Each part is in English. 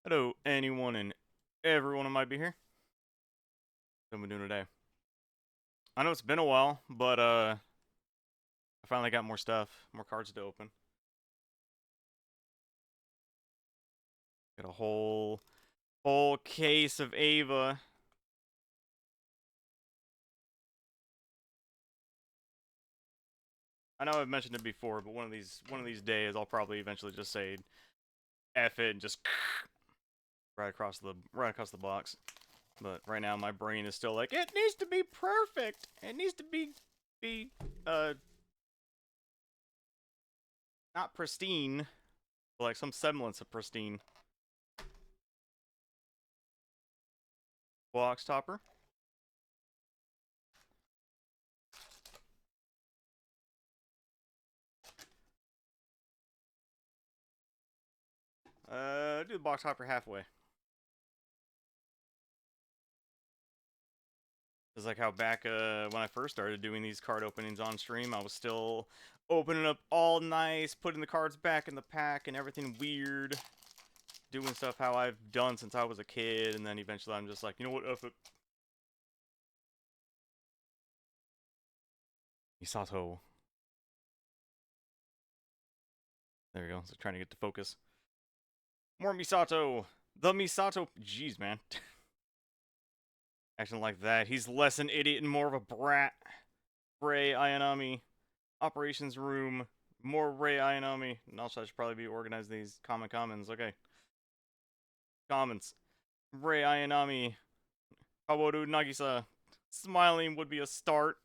Hello, anyone and everyone who might be here. What we doing today? I know it's been a while, but I finally got more stuff, more cards to open. Got a whole case of Ava. I know I've mentioned it before, but one of these days I'll probably eventually just say F it and just right across the box. But right now my brain is still like, it needs to be perfect. It needs to be uh not pristine, but like some semblance of pristine. Box topper. Do the box topper halfway. It's like how back when I first started doing these card openings on stream, I was still opening up all nice, putting the cards back in the pack and everything weird, doing stuff how I've done since I was a kid, and then eventually I'm just like, you know what, F it. Misato. There we go. So trying to get to focus. More Misato. The Misato. Jeez, man. Acting like that. He's less an idiot and more of a brat. Ray Ayanami. Operations room. More Ray Ayanami. And also, I should probably be organizing these commons. Okay. Comments. Rei Ayanami. Kaworu Nagisa. Smiling would be a start.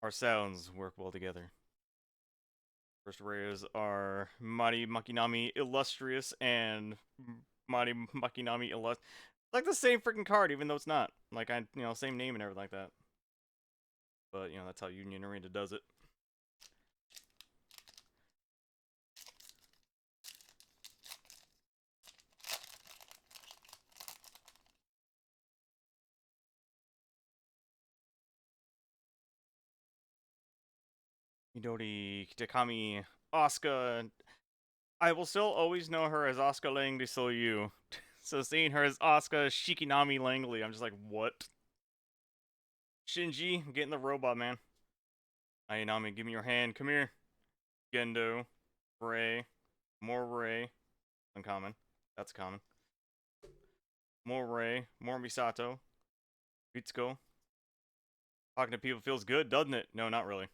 Our sounds work well together. First rares are Mari Makinami Illustrious and Mari Makinami Illustrious. Like the same freaking card, even though it's not. Like, same name and everything like that. But, that's how Union Arena does it. Midori Kitakami Asuka. I will still always know her as Asuka Langley Soyu. So seeing her as Asuka Shikinami Langley, I'm just like, what? Shinji, I'm getting the robot, man. Ayanami, give me your hand. Come here. Gendo. Ray. More Ray. Uncommon. That's common. More Ray. More Misato. Ritsuko. Talking to people feels good, doesn't it? No, not really.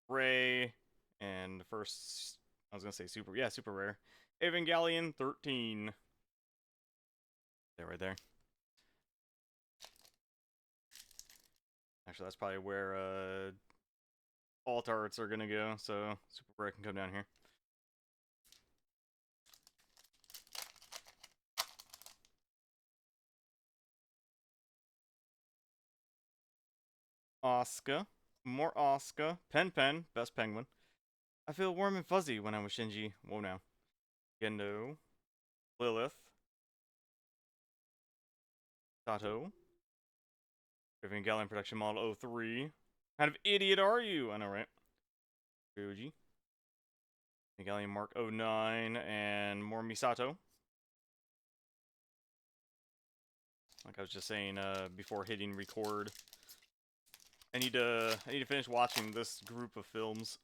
Ray. And first, I was going to say super. Yeah, super rare. Evangelion 13. There, right there. Actually, that's probably where alt arts are going to go, so super rare can come down here. Asuka. More Asuka. Pen. Best penguin. I feel warm and fuzzy when I'm with Shinji. Whoa now. Gendo. Lilith. Sato. Evangelion Production Model 03. What kind of idiot are you? I know, right? Ryuji. Evangelion Mark 09. And more Misato. Like I was just saying before hitting record. I need to finish watching this group of films.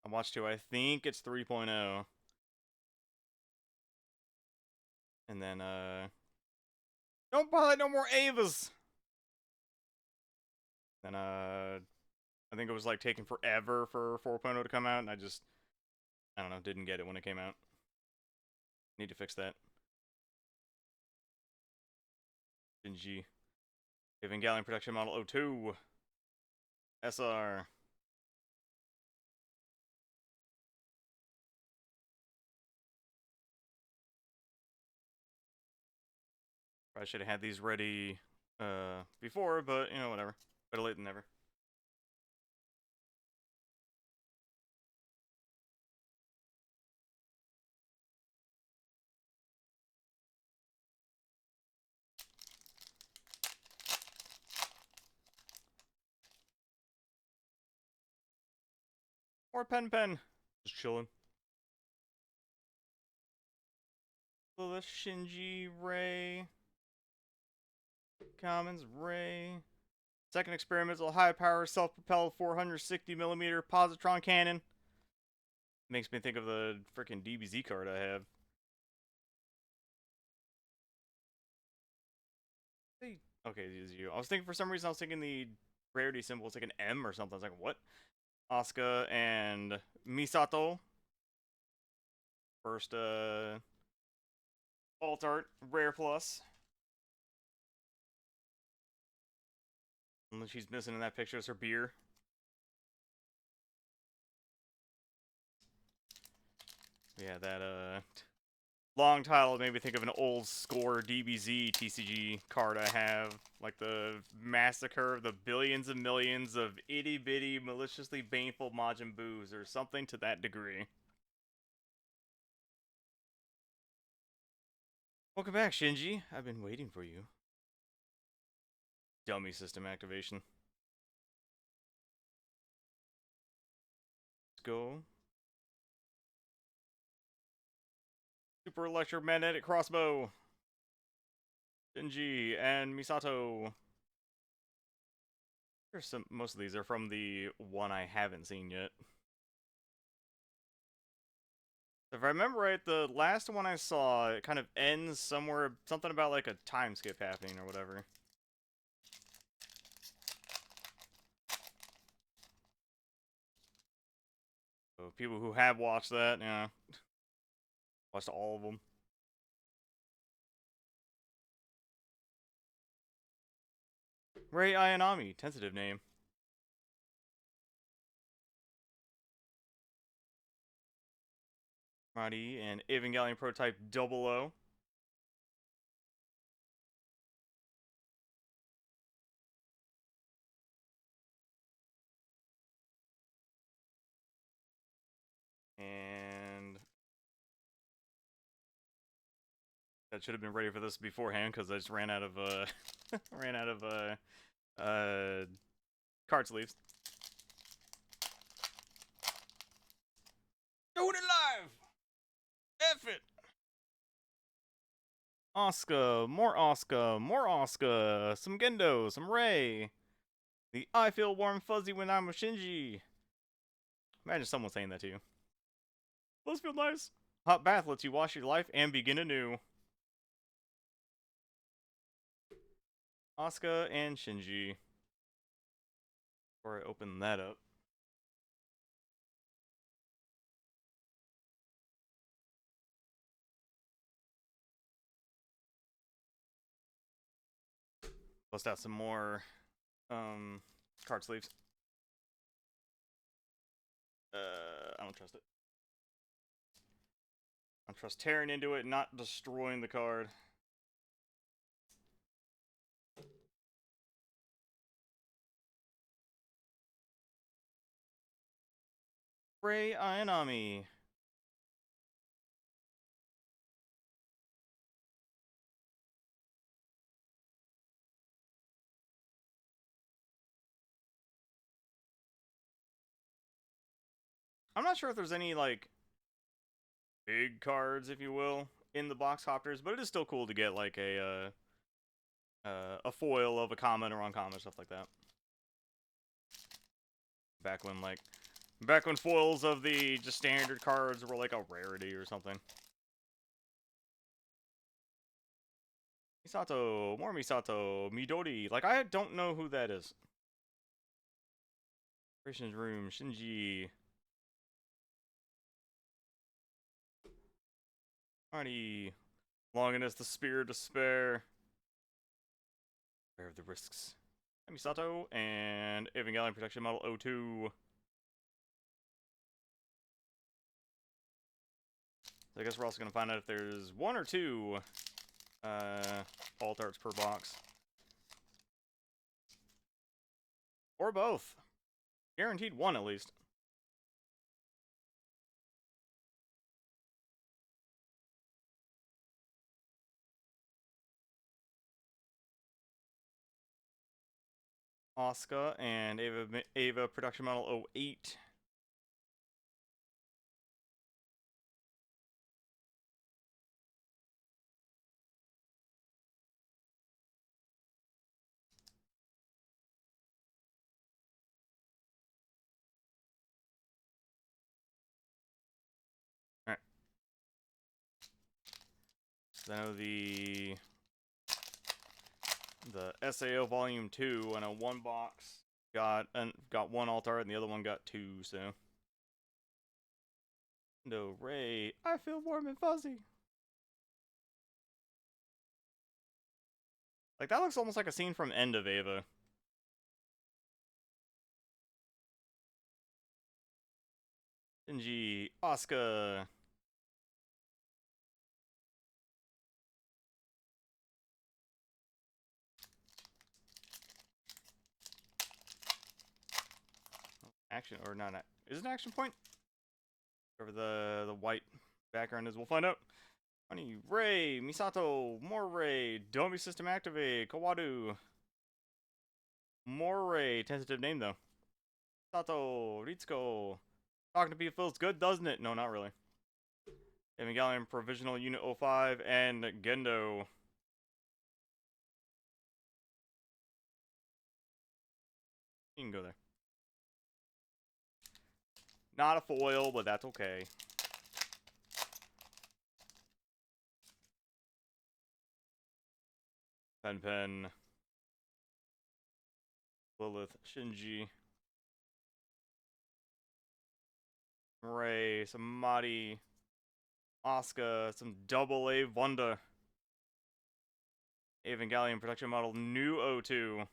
I watched two. I think it's 3.0. And then don't buy no more Evas. Then I think it was like taking forever for 4.0 to come out, and I don't know, didn't get it when it came out. Need to fix that. Shinji. Evangelion Production Model 02. SR. Probably should have had these ready before, but whatever. Better late than never. Or pen. Just chilling. Lilith, Shinji, Ray. Commons, Ray. Second experimental high power self-propelled 460mm positron cannon. Makes me think of the freaking DBZ card I have. Okay, it is you. I was thinking for some reason I was thinking the rarity symbol was like an M or something. I was like, what? Asuka and Misato. First alt art rare plus. Only she's missing in that picture is her beer. Yeah, that long title made me think of an old score DBZ TCG card I have. Like the massacre of the billions and millions of itty bitty maliciously baneful Majin Boos or something to that degree. Welcome back, Shinji. I've been waiting for you. Dummy system activation. Let's go. Super electromagnetic crossbow. Shinji and Misato. There's some. Most of these are from the one I haven't seen yet. If I remember right, the last one I saw, it kind of ends somewhere, something about like a time skip happening or whatever. So people who have watched that, yeah, watched all of them. Rei Ayanami, tentative name. Marty and Evangelion prototype 00. And that should have been ready for this beforehand because I just ran out of card sleeves. Doing it live! F it! Asuka, more Asuka, more Asuka, some Gendo, some Rei. The I feel warm fuzzy when I'm with Shinji. Imagine someone saying that to you. Those feel nice. Hot bath lets you wash your life and begin anew. Asuka and Shinji. Before I open that up. Bust out some more card sleeves. I don't trust it. I don't trust tearing into it, not destroying the card. Rei Ayanami. I'm not sure if there's any, like, big cards, if you will, in the box hoppers, but it is still cool to get, like, a foil of a common or uncommon, stuff like that. Back when foils of the just standard cards were, like, a rarity or something. Misato, more Misato, Midori. Like, I don't know who that is. Operations room, Shinji. Marty. Longinus, the Spear of Despair. Aware of the risks. Misato and Evangelion Protection Model 02. So I guess we're also going to find out if there's one or two alt arts per box. Or both. Guaranteed one at least. Asuka and Eva Production Model 08. I know the SAO Volume 2 and a one box got one alt art and the other one got two, so. No, Ray, I feel warm and fuzzy. Like, that looks almost like a scene from End of Eva. Shinji, Asuka. Action, or not, is it an action point? Whatever the white background is, we'll find out. Honey, Ray, Misato, more Ray, Domi system activate, Kawadu. More Ray, tentative name though. Misato, Ritsuko. Talking to people feels good, doesn't it? No, not really. Evangelion Provisional Unit 05 and Gendo. You can go there. Not a foil, but that's okay. Pen. Lilith, Shinji. Ray, some Mari. Asuka, some AA Wanda. Evangelion production model new O2.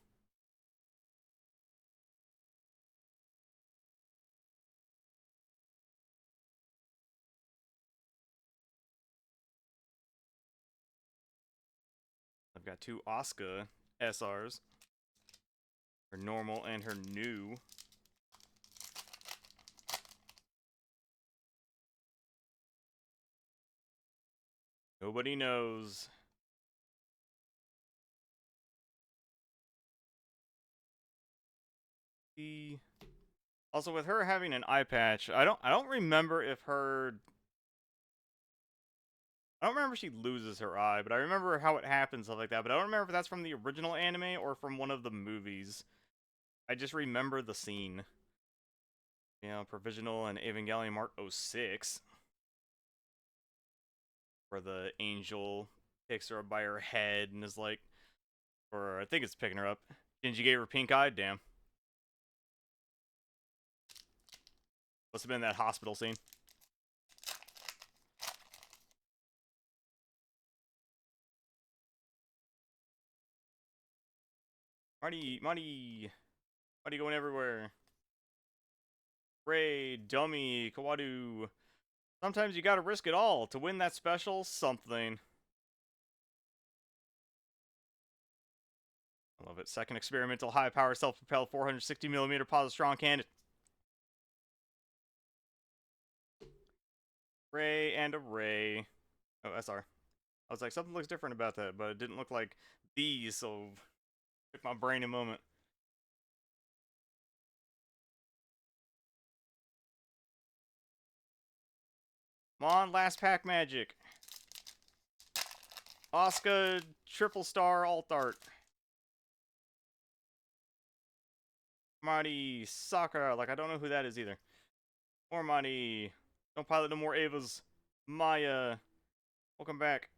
I've got two Asuka SRs. Her normal and her new. Nobody knows. Also, with her having an eye patch, I don't remember if her. I don't remember if she loses her eye, but I remember how it happens, stuff like that. But I don't remember if that's from the original anime or from one of the movies. I just remember the scene. You know, Provisional and Evangelion Mark 06. Where the angel picks her up by her head and is like, or I think it's picking her up. Shinji gave her pink eye, damn. Must have been that hospital scene. Marty going everywhere. Ray, Dummy, Kawadu. Sometimes you gotta risk it all to win that special something. I love it. Second experimental high power self-propelled 460mm positive strong cannon. Ray and a Ray. Oh, SR. I was like, something looks different about that, but it didn't look like these, so took my brain a moment. Come on, last pack magic. Asuka triple star alt art. Marty Sakura, like I don't know who that is either. More Marty. Don't pilot no more Evas. Maya. Welcome back.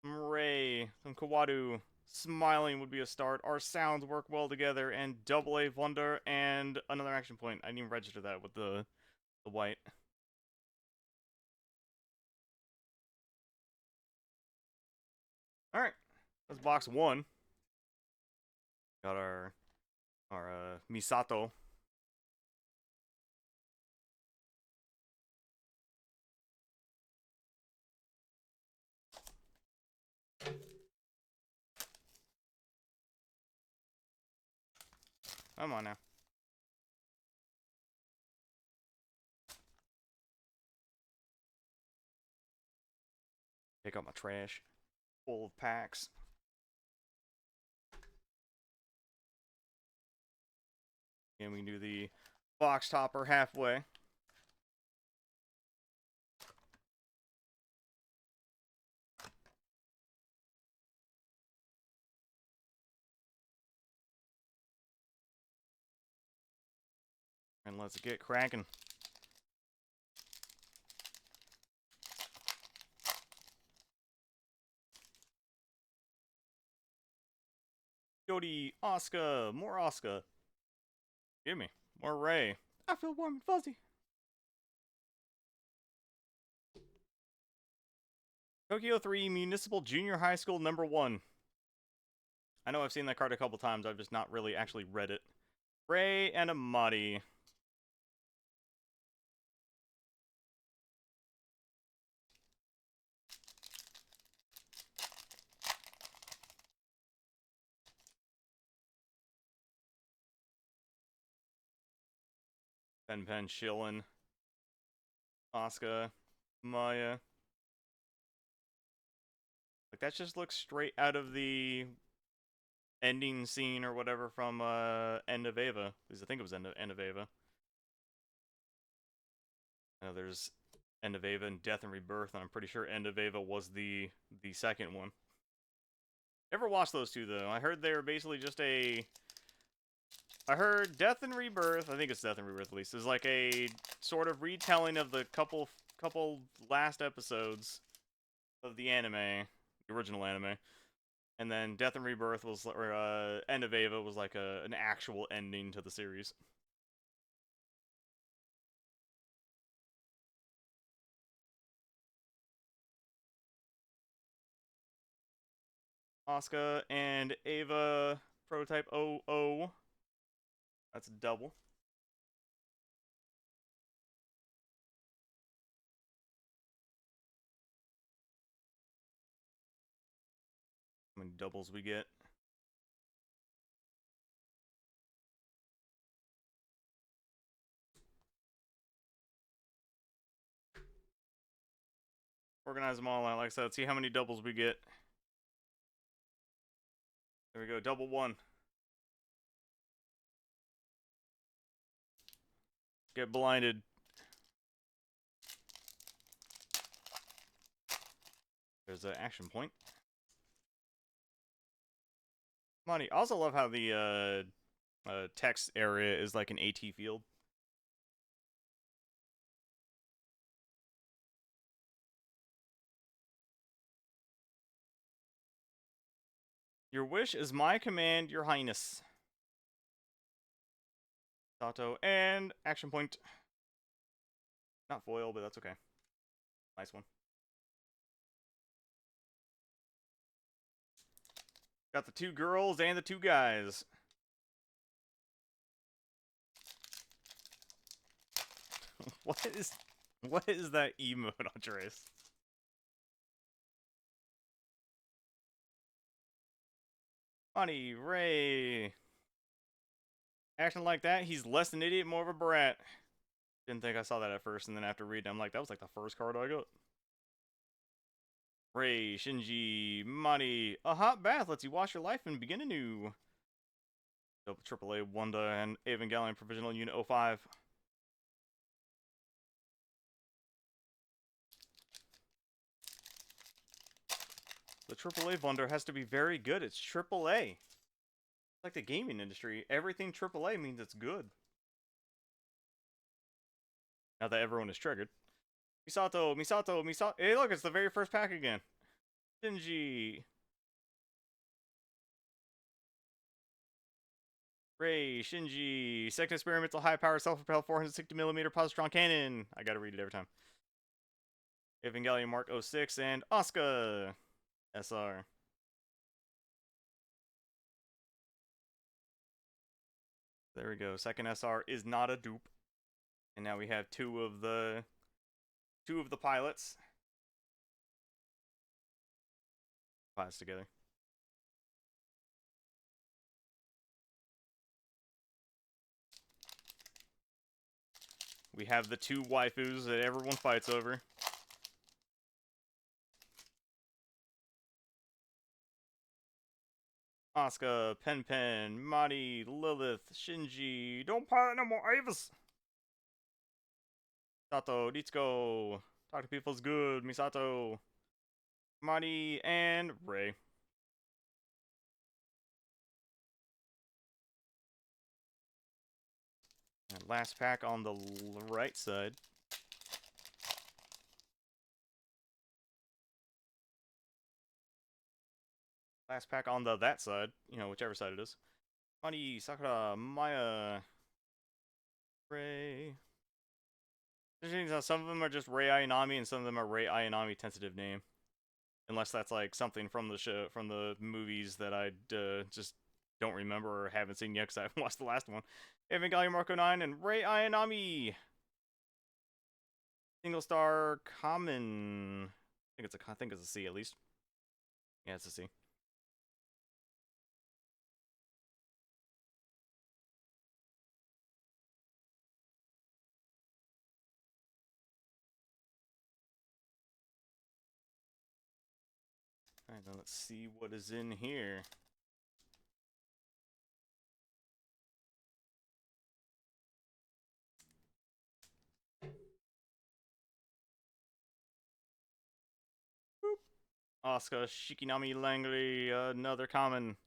Ray. Some Kawadu. Smiling would be a start. Our sounds work well together. And AA Wonder and another action point. I didn't even register that with the white. Alright. That's box one. Got our Misato. Come on now. Take out my trash. Full of packs. And we can do the box topper halfway. And let's get cracking. Jody, Asuka, more Asuka. Give me more Ray. I feel warm and fuzzy. Tokyo 3 Municipal Junior High School number 1. I know I've seen that card a couple times, I've just not really actually read it. Ray and Amadi. Pen Shillin. Asuka. Maya. Like, that just looks straight out of the ending scene or whatever from End of Eva. At least I think it was End of Eva. I know there's End of Eva and Death and Rebirth, and I'm pretty sure End of Eva was the second one. Never watched those two, though. I heard they were basically just a... I heard Death and Rebirth, I think it's Death and Rebirth at least, is like a sort of retelling of the couple last episodes of the anime, the original anime. And then Death and Rebirth was, or End of Eva was like an actual ending to the series. Asuka and Eva prototype 00. That's a double. How many doubles we get? Organize them all out, like I said. See how many doubles we get. There we go, double 1. Get blinded. There's an action point. Money. I also love how the text area is like an AT field. Your wish is my command, your highness. Sato and action point. Not foil, but that's okay. Nice one. Got the 2 girls and the 2 guys. What is that emote on Trace? Funny, Ray. Acting like that, he's less an idiot, more of a brat. Didn't think I saw that at first, and then after reading, I'm like, that was like the first card I got. Ray, Shinji, Mari. A hot bath lets you wash your life and begin anew. Double AAA Wanda and Evangelion Provisional Unit 05. The AAA Wonder has to be very good. It's AAA. Like the gaming industry, everything AAA means it's good. Now that everyone is triggered. Misato. Hey, look, it's the very first pack again. Shinji. Ray, Shinji. Second experimental high-power self-propelled 460mm positron cannon. I gotta read it every time. Evangelion Mark 06 and Asuka SR. There we go. Second SR is not a dupe. And now we have two of the pilots. Pilots together. We have the 2 waifus that everyone fights over. Asuka, Pen, Mari, Lilith, Shinji. Don't pilot no more Evas. Sato, Ritsuko. Talk to people's good. Misato. Mari, and Ray. And last pack on the right side. last pack on that side, you know, whichever side it is. Mari, Sakura, Maya, Ray. Some of them are just Rei Ayanami, and some of them are Rei Ayanami tentative name. Unless that's like something from the show, from the movies that I just don't remember or haven't seen yet because I haven't watched the last one. Evangelion Marco 9 and Rei Ayanami. Single star common. I think it's a C at least. Yeah, it's a C. Alright, now let's see what is in here. Boop. Asuka Shikinami Langley, another common.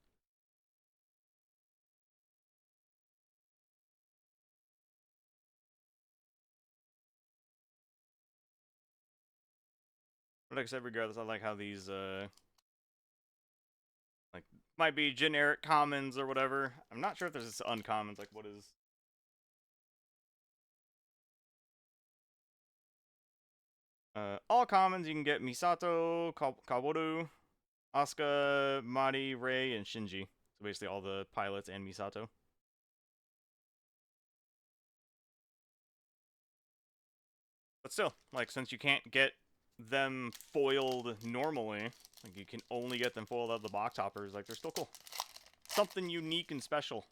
But like I said, regardless, I like how these like might be generic commons or whatever. I'm not sure if there's uncommons. Like what is? All commons you can get Misato, Kaworu, Asuka, Mari, Rei, and Shinji. So basically all the pilots and Misato. But still, like since you can't get them foiled normally, like you can only get them foiled out of the box toppers, like they're still cool. Something unique and special.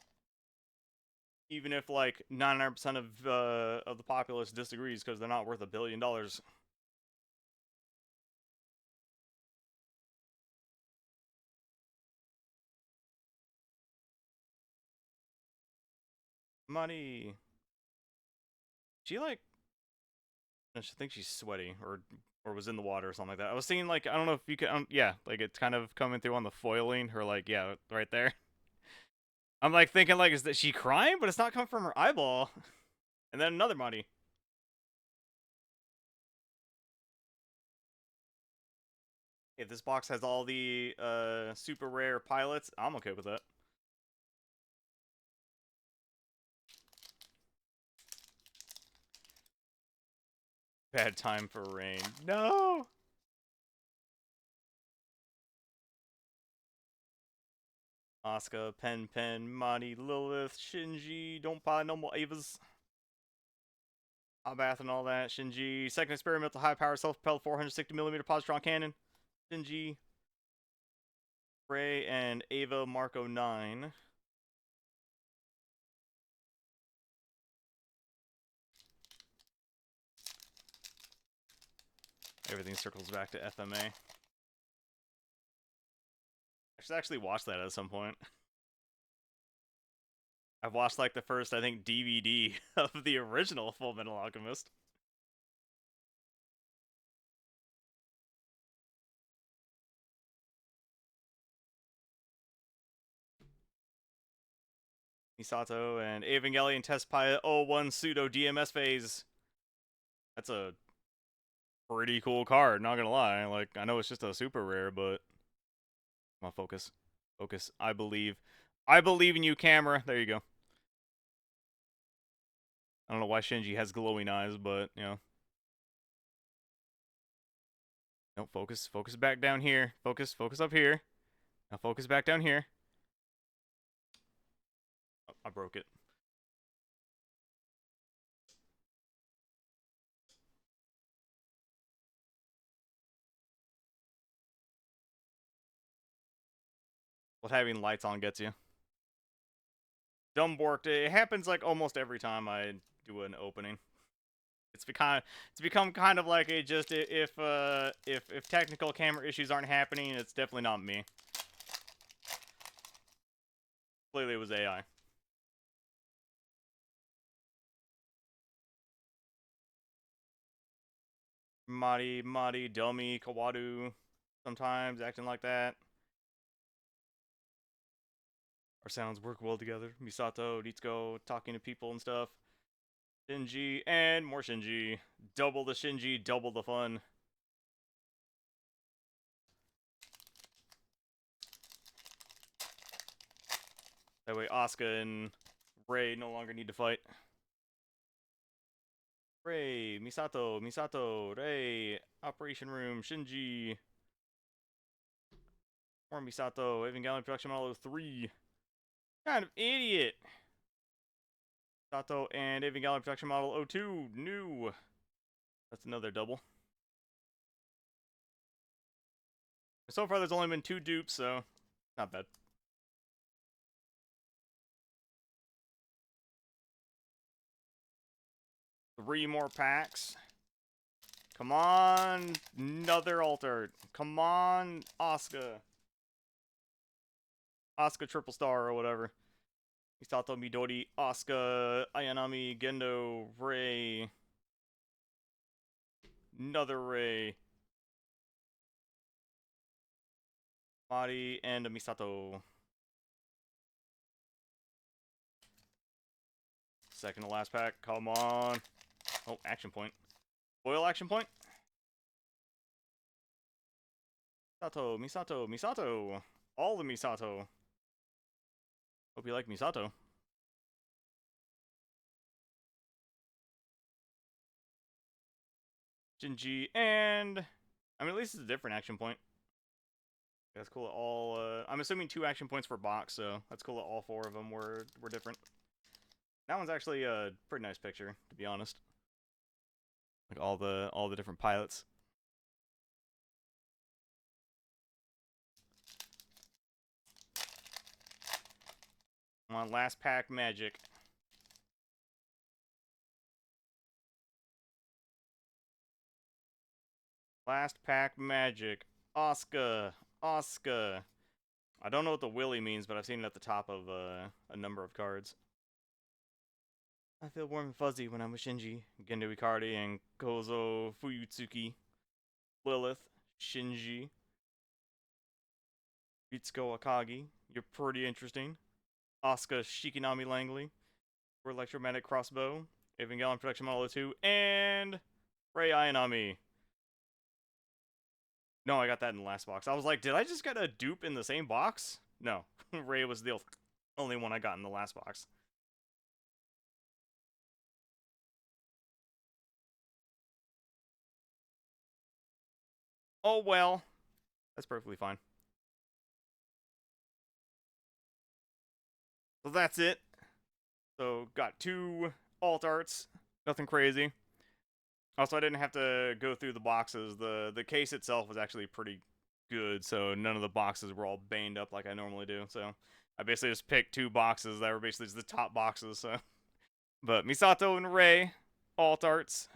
Even if like 99% of the populace disagrees because they're not worth $1 billion. Money. She like, I think she's sweaty or was in the water or something like that. I was seeing like I don't know if you can, yeah, like it's kind of coming through on the foiling. Her like, yeah, right there. I'm like thinking like, is that she crying? But it's not coming from her eyeball. And then another money. If this box has all the super rare pilots, I'm okay with that. Bad time for rain. No! Asuka, Pen, Mari, Lilith, Shinji, don't buy no more Evas. Abath and all that. Shinji, second experimental high power self-propelled 460mm positron cannon. Shinji, Rei, and Ava Marco 9. Everything circles back to FMA. I should actually watch that at some point. I've watched like the first, I think, DVD of the original Full Metal Alchemist. Misato and Evangelion Test Pilot 01 Pseudo DMS Phase. That's a pretty cool card, not gonna lie. Like, I know it's just a super rare, but... Come on, focus. Focus. I believe. I believe in you, camera. There you go. I don't know why Shinji has glowing eyes, but, you know. No, focus. Focus back down here. Focus up here. Now focus back down here. Oh, I broke it. What having lights on gets you. Dumb borked. It happens like almost every time I do an opening. It's become kind of like a just if technical camera issues aren't happening, it's definitely not me. Clearly it was AI. Mari, dummy, Kawadu, sometimes acting like that. Our sounds work well together. Misato, Ritsuko, talking to people and stuff. Shinji, and more Shinji. Double the Shinji, double the fun. That way Asuka and Rei no longer need to fight. Rei, Misato, Rei, Operation Room, Shinji. More Misato, Evangelion Production Model 03. Kind of idiot. Misato and Evangelion Production Model 02, new. That's another double. So far, there's only been 2 dupes, so not bad. Three more packs. Come on, another altar. Come on, Asuka. Asuka triple star or whatever. Misato, Midori, Asuka, Ayanami, Gendo, Rei. Another Rei. Mari, and a Misato. Second to last pack. Come on. Oh, action point. Foil action point. Misato. All the Misato. Hope you like Misato. Shinji, and I mean, at least it's a different action point. That's cool. I'm assuming 2 action points per box, so that's cool that all 4 of them were different. That one's actually a pretty nice picture, to be honest. Like all the different pilots. Come on, last pack magic. Last pack magic. Asuka. I don't know what the Willy means, but I've seen it at the top of a number of cards. I feel warm and fuzzy when I'm with Shinji, Gendo Ikari, and Kozo Fuyutsuki. Lilith, Shinji, Itsuko Akagi. You're pretty interesting. Asuka Shikinami Langley for Electromagnetic Crossbow. Evangelion Production Model 2. And Rei Ayanami. No, I got that in the last box. I was like, did I just get a dupe in the same box? No. Rei was the only one I got in the last box. Oh well. That's perfectly fine. So that's it. So got 2 alt arts. Nothing crazy. Also, I didn't have to go through the boxes. The case itself was actually pretty good, so none of the boxes were all baned up like I normally do. So I basically just picked 2 boxes that were basically just the top boxes. So, but Misato and Rei, alt arts.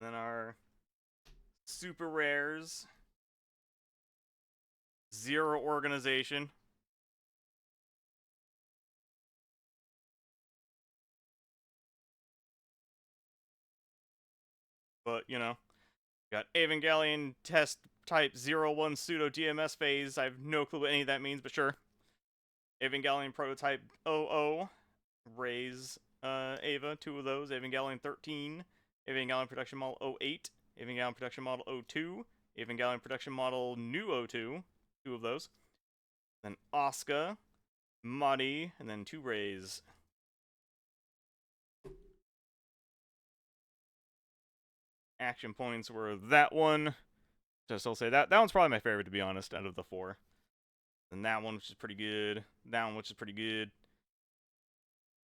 Then our super rares, Zero Organization. But, you know, got Evangelion test type 01 pseudo DMS phase. I have no clue what any of that means, but sure. Evangelion prototype 00. Rei's Eva, 2 of those. Evangelion 13. Evangelion production model 08. Evangelion production model 02. Evangelion production model new 02. 2 of those. Then Asuka, Mari, and then 2 Rei's. Action points were that one. Just I'll say that one's probably my favorite, to be honest, out of the 4. And that one, which is pretty good. That one, which is pretty good.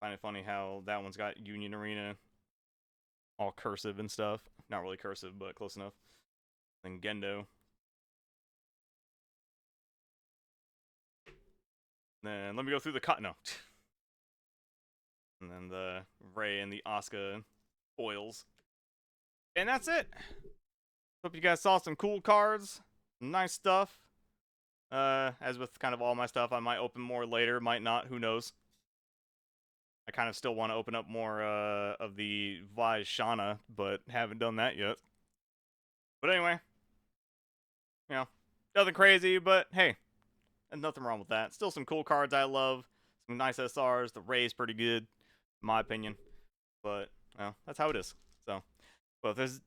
Find it funny how that one's got Union Arena all cursive and stuff. Not really cursive, but close enough. Then Gendo. Then let me go through the cut. No. And then the Rei and the Asuka foils. And that's it. Hope you guys saw some cool cards. Nice stuff. As with kind of all my stuff, I might open more later, might not, who knows. I kind of still want to open up more of the Vaishana, but haven't done that yet. But anyway, you know, nothing crazy, but hey, there's nothing wrong with that. Still some cool cards I love. Some nice SRs. The Rei's pretty good, in my opinion. But, well, that's how it is. So, but if there's...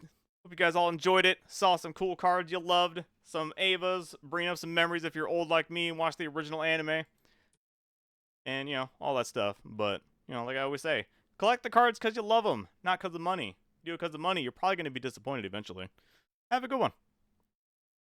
Hope Hope you guys all enjoyed it. Saw some cool cards you loved. Some Evas. Bring up some memories if you're old like me and watch the original anime. And, all that stuff. But, like I always say, collect the cards because you love them, not because of money. Do it because of money, you're probably going to be disappointed eventually. Have a good one.